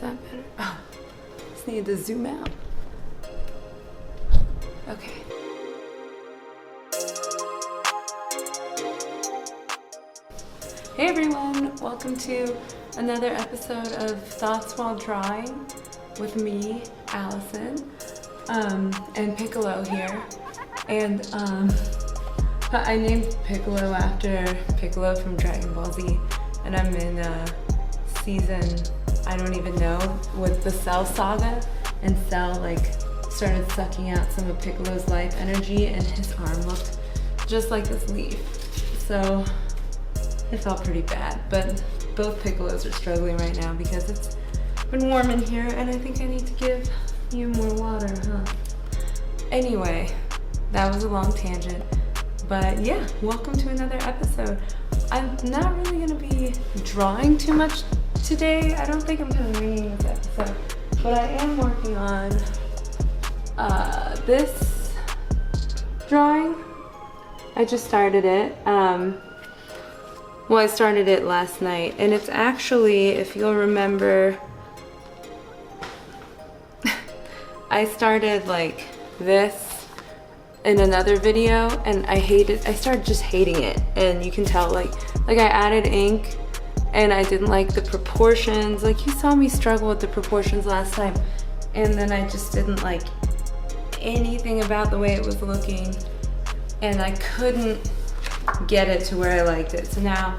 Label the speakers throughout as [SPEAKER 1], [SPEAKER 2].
[SPEAKER 1] that better? Oh, just need to zoom out. Okay. Hey everyone, welcome to another episode of Thoughts While Drawing with me, Allison, and Piccolo here. And I named Piccolo after Piccolo from Dragon Ball Z, and I'm in season, I don't even know, with the Tellll saga, and Tellll started sucking out some of Piccolo's life energy, and his arm looked just like this leaf. So it felt pretty bad, but both Piccolos are struggling right now because it's been warm in here, and I think I need to give you more water, huh? Anyway, that was a long tangent, but yeah, welcome to another episode. I'm not really gonna be drawing too much today. I don't think I'm gonna read this episode, but I am working on this drawing. I just started it. Well, I started it last night, and it's actually, if you'll remember, I started like this in another video, and I started just hating it, and you can tell like I added ink, and I didn't like the proportions. Like, you saw me struggle with the proportions last time, and then I just didn't like anything about the way it was looking, and I couldn't get it to where I liked it. So now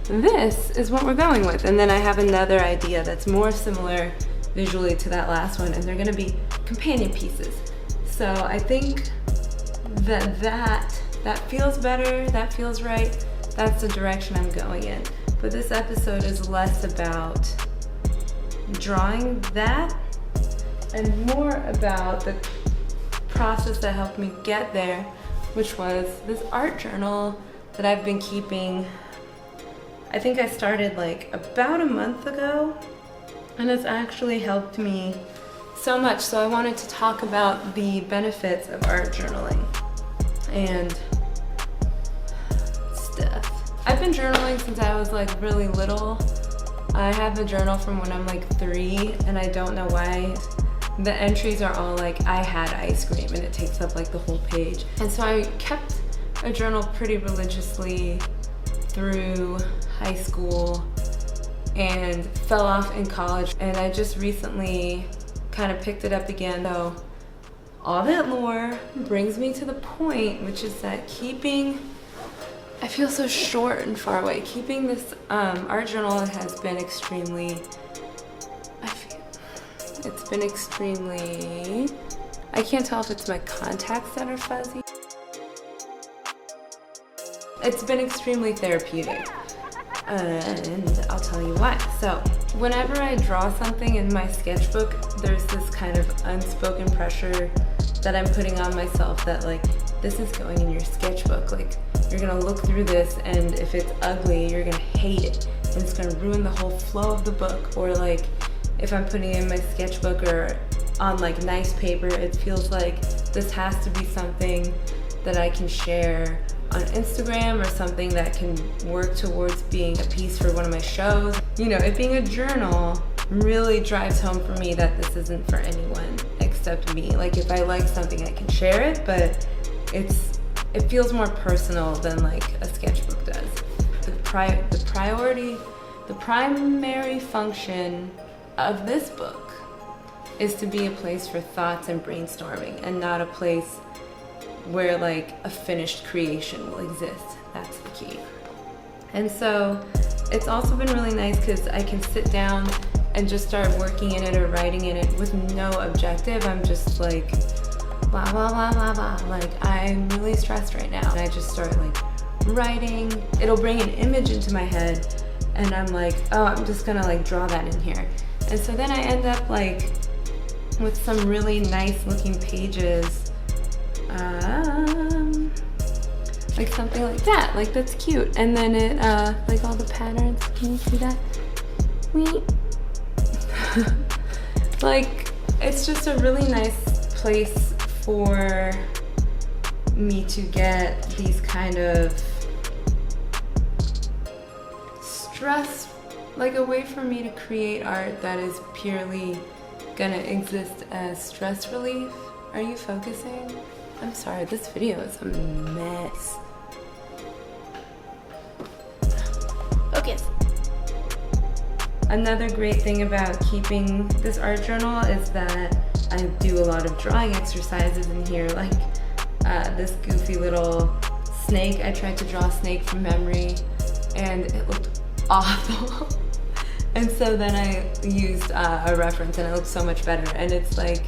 [SPEAKER 1] this is what we're going with, and then I have another idea that's more similar visually to that last one, and they're gonna be companion pieces. So I think that feels better, that feels right, that's the direction I'm going in. But this episode is less about drawing that and more about the process that helped me get there, which was this art journal that I've been keeping. I think I started like about a month ago, and it's actually helped me so much. So I wanted to talk about the benefits of art journaling and stuff. I've been journaling since I was like really little. I have a journal from when I'm like 3, and I don't know why. The entries are all like, I had ice cream, and it takes up like the whole page. And so I kept a journal pretty religiously through high school and fell off in college, and I just recently kind of picked it up again. So all that lore brings me to the point, which is that I feel so short and far away. Keeping this art journal has been extremely, I can't tell if it's my contacts that are fuzzy. It's been extremely therapeutic, and I'll tell you why. So whenever I draw something in my sketchbook, there's this kind of unspoken pressure that I'm putting on myself that like, this is going in your sketchbook. Like, you're gonna look through this, and if it's ugly, you're gonna hate it, and it's gonna ruin the whole flow of the book. Or like, if I'm putting it in my sketchbook or on like nice paper, it feels like this has to be something that I can share on Instagram, or something that can work towards being a piece for one of my shows. You know, it being a journal really drives home for me that this isn't for anyone except me. Like, if I like something, I can share it, but it feels more personal than like a sketchbook does. The primary function of this book is to be a place for thoughts and brainstorming, and not a place where like a finished creation will exist. That's the key. And so it's also been really nice because I can sit down and just start working in it or writing in it with no objective. I'm just like blah blah blah blah blah, like I'm really stressed right now, and I just start like writing. It'll bring an image into my head, and I'm like, oh, I'm just gonna like draw that in here. And so then I end up like with some really nice looking pages, like something like that, like that's cute. And then it like all the patterns, can you see that? Like, it's just a really nice place for me to get these kind of stress like a way for me to create art that is purely gonna exist as stress relief. Are you focusing? I'm sorry, this video is a mess. Focus. Another great thing about keeping this art journal is that I do a lot of drawing exercises in here, like this goofy little snake. I tried to draw a snake from memory and it looked awful. And so then I used a reference and it looked so much better. And it's like,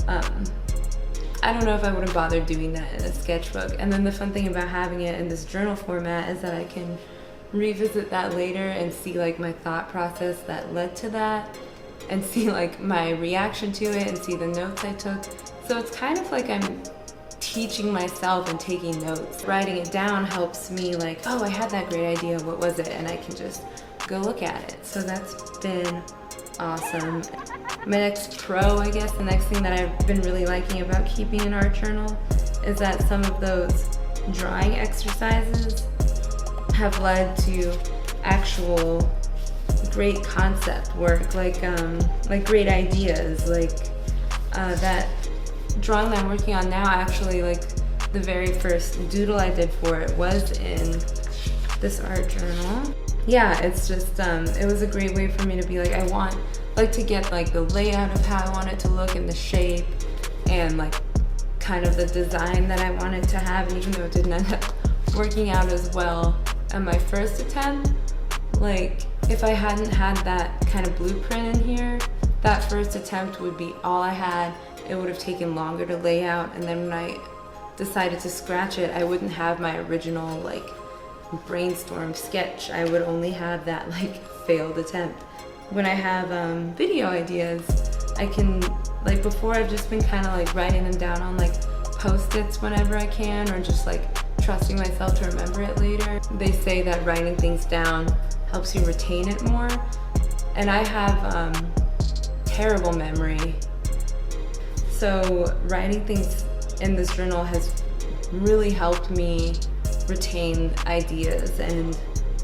[SPEAKER 1] I don't know if I would have bothered doing that in a sketchbook. And then the fun thing about having it in this journal format is that I can revisit that later and see like my thought process that led to that, and see like my reaction to it, and see the notes I took. So it's kind of like I'm teaching myself and taking notes. Writing it down helps me like, oh, I had that great idea, what was it? And I can just go look at it. So that's been awesome. My next pro, I guess, the next thing that I've been really liking about keeping an art journal is that some of those drawing exercises have led to actual great concept work, like great ideas, like that drawing that I'm working on now. Actually, like the very first doodle I did for it was in this art journal. Yeah, it's just it was a great way for me to be like, I want like to get like the layout of how I want it to look and the shape and like kind of the design that I wanted to have. And even though it didn't end up working out as well at my first attempt, like if I hadn't had that kind of blueprint in here, that first attempt would be all I had. It would have taken longer to lay out, and then when I decided to scratch it, I wouldn't have my original like brainstorm sketch. I would only have that like failed attempt. When I have video ideas, I can, like before I've just been kind of like writing them down on like Post-its whenever I can, or just like trusting myself to remember it later. They say that writing things down helps you retain it more, and I have terrible memory. So writing things in this journal has really helped me retain ideas and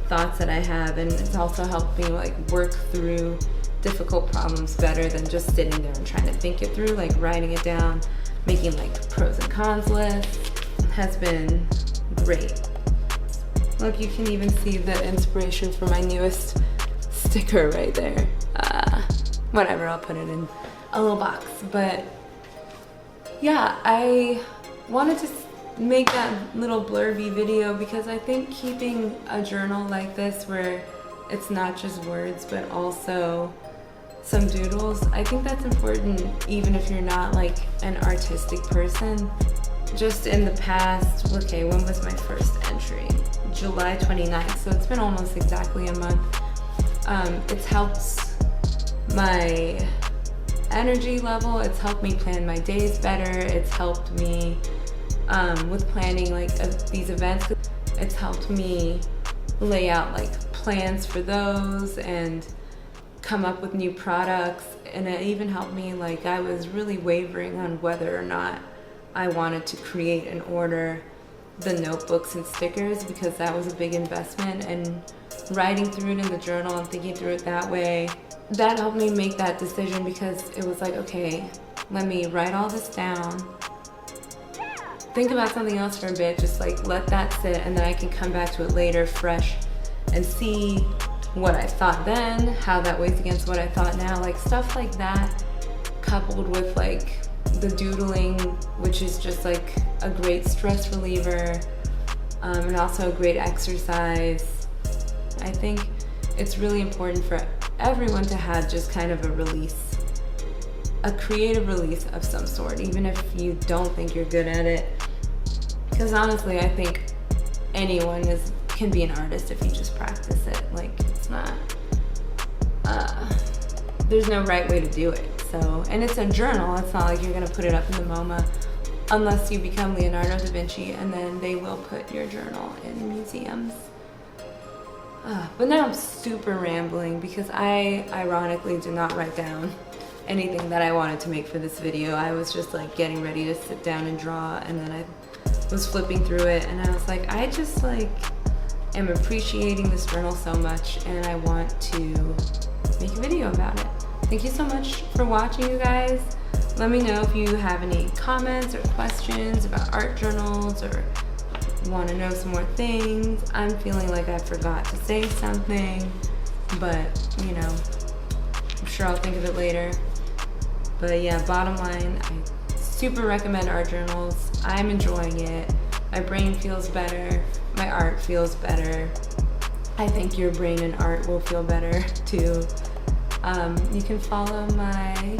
[SPEAKER 1] thoughts that I have, and it's also helped me like work through difficult problems better than just sitting there and trying to think it through. Like writing it down, making like pros and cons lists has been great. Look, you can even see the inspiration for my newest sticker right there. Whatever, I'll put it in a little box. But yeah, I wanted to make that little blurby video because I think keeping a journal like this where it's not just words but also some doodles, I think that's important even if you're not like an artistic person. Just in the past, okay, when was my first entry? July 29th, so it's been almost exactly a month. It's helped my energy level, it's helped me plan my days better, it's helped me with planning like these events. It's helped me lay out like plans for those and come up with new products, and it even helped me, like I was really wavering on whether or not I wanted to create and order the notebooks and stickers because that was a big investment, and writing through it in the journal and thinking through it that way, that helped me make that decision because it was like, okay, let me write all this down, think about something else for a bit, just like let that sit, and then I can come back to it later fresh and see what I thought then, how that weighs against what I thought now, like stuff like that, coupled with like the doodling, which is just like a great stress reliever, and also a great exercise. I think it's really important for everyone to have just kind of a release, a creative release of some sort, even if you don't think you're good at it. Because honestly, I think anyone can be an artist if you just practice it. Like, it's not, there's no right way to do it. So, and it's a journal, it's not like you're gonna put it up in the MoMA unless you become Leonardo da Vinci, and then they will put your journal in museums. But now I'm super rambling because I ironically did not write down anything that I wanted to make for this video. I was just like getting ready to sit down and draw, and then I was flipping through it and I was like, I just like am appreciating this journal so much and I want to make a video about it. Thank you so much for watching, you guys. Let me know if you have any comments or questions about art journals or want to know some more things. I'm feeling like I forgot to say something, but you know, I'm sure I'll think of it later. But yeah, bottom line, I super recommend art journals. I'm enjoying it. My brain feels better. My art feels better. I think your brain and art will feel better too. You can follow my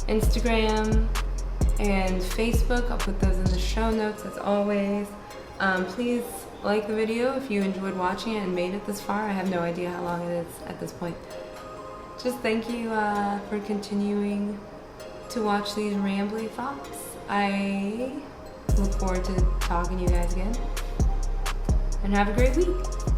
[SPEAKER 1] Instagram and Facebook. I'll put those in the show notes as always. Please like the video if you enjoyed watching it and made it this far. I have no idea how long it is at this point. Just thank you for continuing to watch these rambly thoughts. I look forward to talking to you guys again. And have a great week.